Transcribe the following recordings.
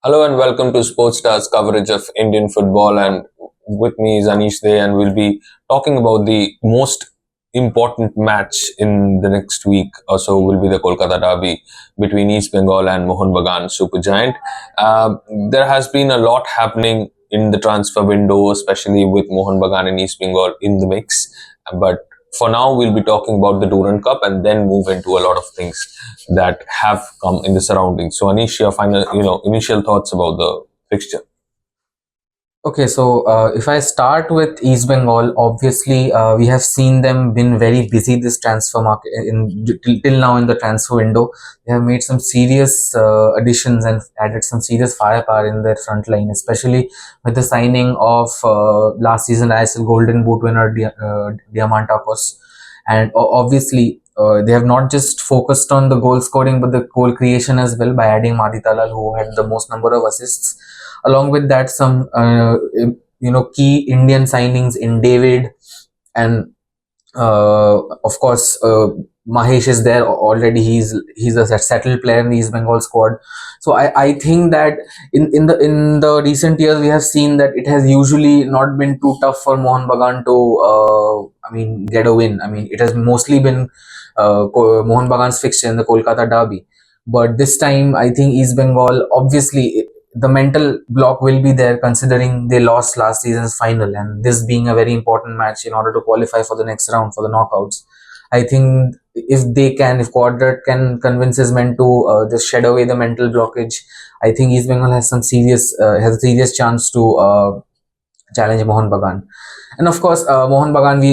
Hello and welcome to Sportstar's coverage of Indian football. And with me is Aneesh there, and we'll be talking about the most important match in the next week or so. Will be the Kolkata derby between East Bengal and Mohun Bagan Super Giant. There has been a lot happening in the transfer window, especially with Mohun Bagan and East Bengal in the mix. But for now, we'll be talking about the Durand Cup and then move into a lot of things that have come in the surroundings. So, Anish, your final, initial thoughts about the fixture. Okay, so if I start with East Bengal, obviously we have seen them been very busy this transfer market till now in the transfer window. They have made some serious additions and added some serious firepower in their front line, especially with the signing of last season ISL Golden Boot winner Diamantakos. And obviously they have not just focused on the goal scoring but the goal creation as well by adding Madhitalal, who had the most number of assists. Along with that, some key Indian signings in David, and of course Mahesh is there already. He's a settled player in the East Bengal squad. So I think that in the recent years we have seen that it has usually not been too tough for Mohun Bagan to get a win. I mean, it has mostly been Mohun Bagan's fixture in the Kolkata derby. But this time, I think East Bengal, obviously, the mental block will be there considering they lost last season's final, and this being a very important match in order to qualify for the next round for the knockouts. I think if Quadrat can convince his men to just shed away the mental blockage, I think East Bengal has has a serious chance to challenge Mohun Bagan. And of course, Mohun Bagan,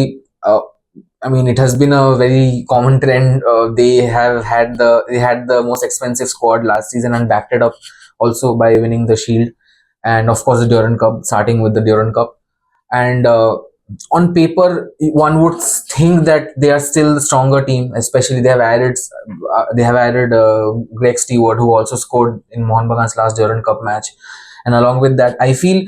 it has been a very common trend. They had the most expensive squad last season and backed it up also by winning the Shield, and of course the Durand Cup, starting with the Durand Cup. And on paper, one would think that they are still the stronger team. Especially they have added Greg Stewart, who also scored in Mohun Bagan's last Durand Cup match. And along with that, I feel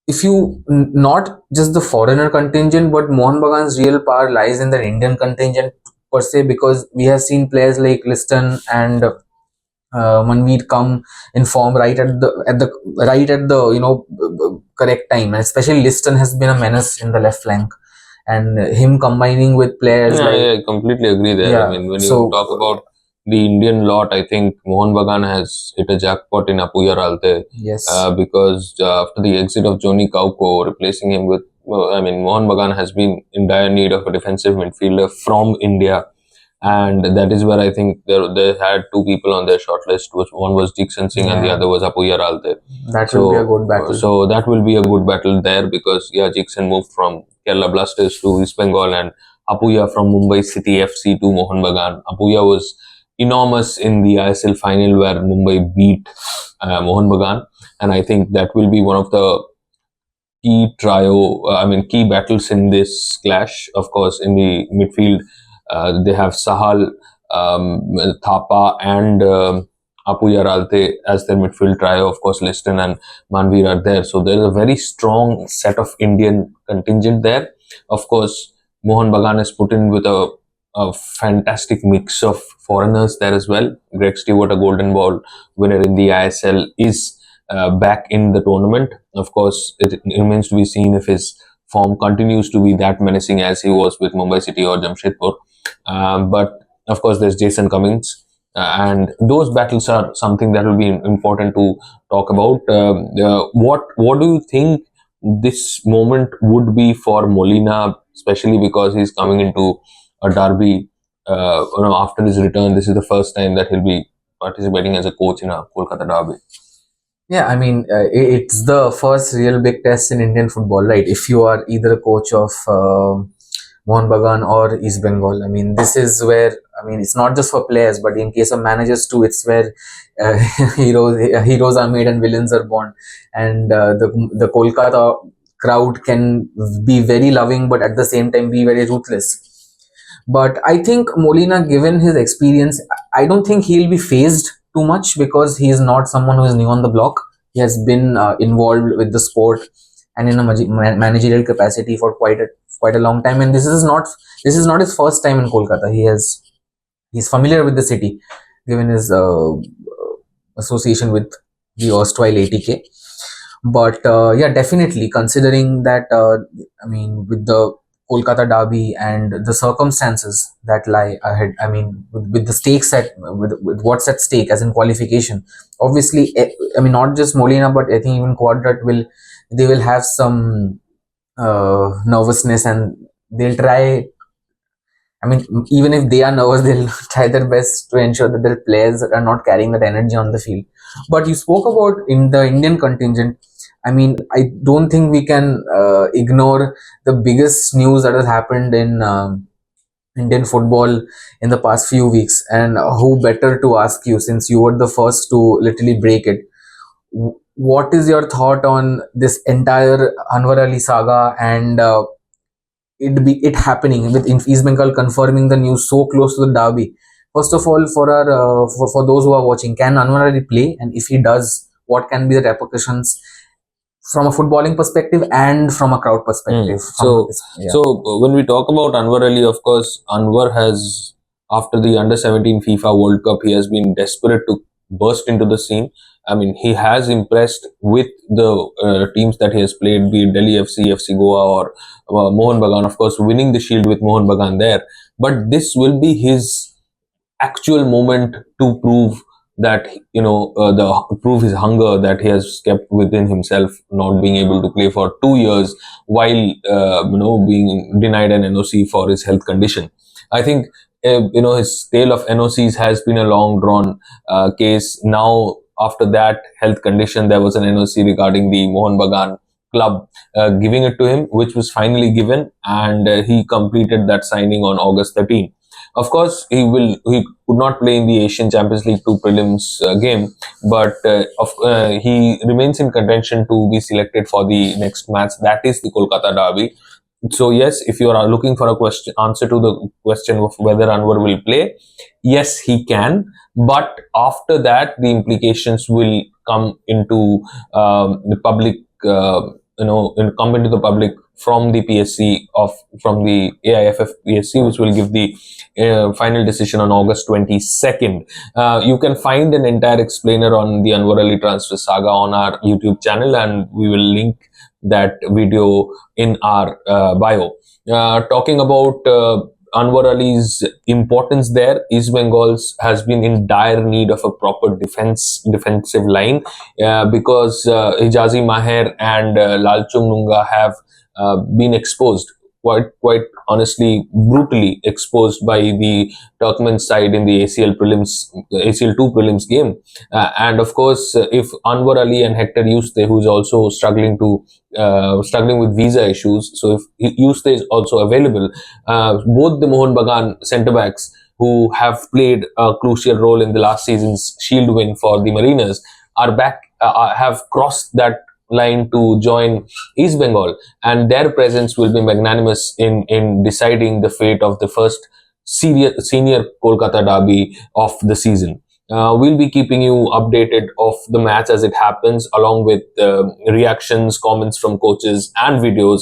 if you not just the foreigner contingent, but Mohun Bagan's real power lies in the Indian contingent per se, because we have seen players like Liston and Manveer come in form right at the correct time. And especially Liston has been a menace in the left flank, and him combining with players I completely agree there. Yeah, I mean, when you talk about the Indian lot, I think Mohun Bagan has hit a jackpot in Apuya Ralte. Yes. Because after the exit of Joni Kauko, replacing him with, Mohun Bagan has been in dire need of a defensive midfielder from India. And that is where I think they had two people on their shortlist. One was Dixon Singh and the other was Apuya Ralte. That will be a good battle. So that will be a good battle there, because Dixon moved from Kerala Blasters to East Bengal, and Apuya from Mumbai City FC to Mohun Bagan. Apuya was enormous in the ISL final where Mumbai beat Mohun Bagan, and I think that will be one of the key battles in this clash. Of course, in the midfield, they have Sahal, Thapa, and Apuya Ralte as their midfield trio. Of course, Liston and Manveer are there. So there is a very strong set of Indian contingent there. Of course, Mohun Bagan is put in with a fantastic mix of foreigners there as well. Greg Stewart, a Golden Ball winner in the ISL, is back in the tournament. Of course, it remains to be seen if his form continues to be that menacing as he was with Mumbai City or Jamshedpur. But of course, there's Jason Cummings, and those battles are something that will be important to talk about. What do you think this moment would be for Molina, especially because he's coming into a derby? After his return, this is the first time that he'll be participating as a coach in a Kolkata derby. Yeah, it's the first real big test in Indian football, right? If you are either a coach of Mohun Bagan or East Bengal, this is where, it's not just for players, but in case of managers too, it's where uh, heroes are made and villains are born. And the Kolkata crowd can be very loving, but at the same time be very ruthless. But I think Molina, given his experience, I don't think he'll be phased too much, because he is not someone who is new on the block. He has been involved with the sport and in a managerial capacity for quite a long time. And this is not his first time in Kolkata. He's familiar with the city, given his association with the erstwhile 80K. But yeah, definitely considering that, I mean, with the Kolkata derby and the circumstances that lie ahead, I mean, with the stakes with what's at stake as in qualification, obviously, I mean, not just Molina, but I think even Quadrat they will have some nervousness, and they'll try. I mean, even if they are nervous, they'll try their best to ensure that their players are not carrying that energy on the field. But you spoke about in the Indian contingent. I mean, I don't think we can ignore the biggest news that has happened in Indian football in the past few weeks. And who better to ask you, since you were the first to literally break it? What is your thought on this entire Anwar Ali saga, and it happening with East Bengal confirming the news so close to the derby? First of all, for our for those who are watching, can Anwar Ali play? And if he does, what can be the repercussions from a footballing perspective and from a crowd perspective? So when we talk about Anwar Ali, of course, Anwar has, after the Under 17 FIFA World Cup, he has been desperate to burst into the scene. I mean, he has impressed with the teams that he has played, be it Delhi FC, FC Goa, or Mohun Bagan, of course, winning the shield with Mohun Bagan there. But this will be his actual moment to prove that, the prove his hunger that he has kept within himself, not being able to play for 2 years while being denied an NOC for his health condition. I think his tale of NOCs has been a long drawn case. Now, after that health condition, there was an NOC regarding the Mohun Bagan club giving it to him, which was finally given, and he completed that signing on August 13. Of course, he could not play in the Asian Champions League 2 prelims game, but he remains in contention to be selected for the next match. That is the Kolkata derby. So yes, if you are looking for a answer to the question of whether Anwar will play, yes, he can. But after that, the implications will come into the public. Come into the public from the PSC from the AIFF PSC, which will give the final decision on August 22nd. You can find an entire explainer on the Anwar Ali transfer saga on our YouTube channel, and we will link that video in our bio. Talking about Anwar Ali's importance there, East Bengal's has been in dire need of a proper defensive line because Hijazi Maher and Lalchung Nunga have been exposed, quite honestly, brutally exposed by the Turkmen side in the ACL 2 prelims game. And of course, if Anwar Ali and Hector Yuste, who's also struggling with visa issues, so if Yuste is also available, both the Mohun Bagan centre backs who have played a crucial role in the last season's Shield win for the Mariners are back, have crossed that line to join East Bengal, and their presence will be magnanimous in deciding the fate of the first senior Kolkata derby of the season. We'll be keeping you updated of the match as it happens, along with reactions, comments from coaches, and videos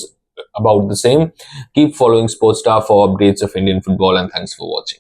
about the same. Keep following Sportstar for updates of Indian football, and thanks for watching.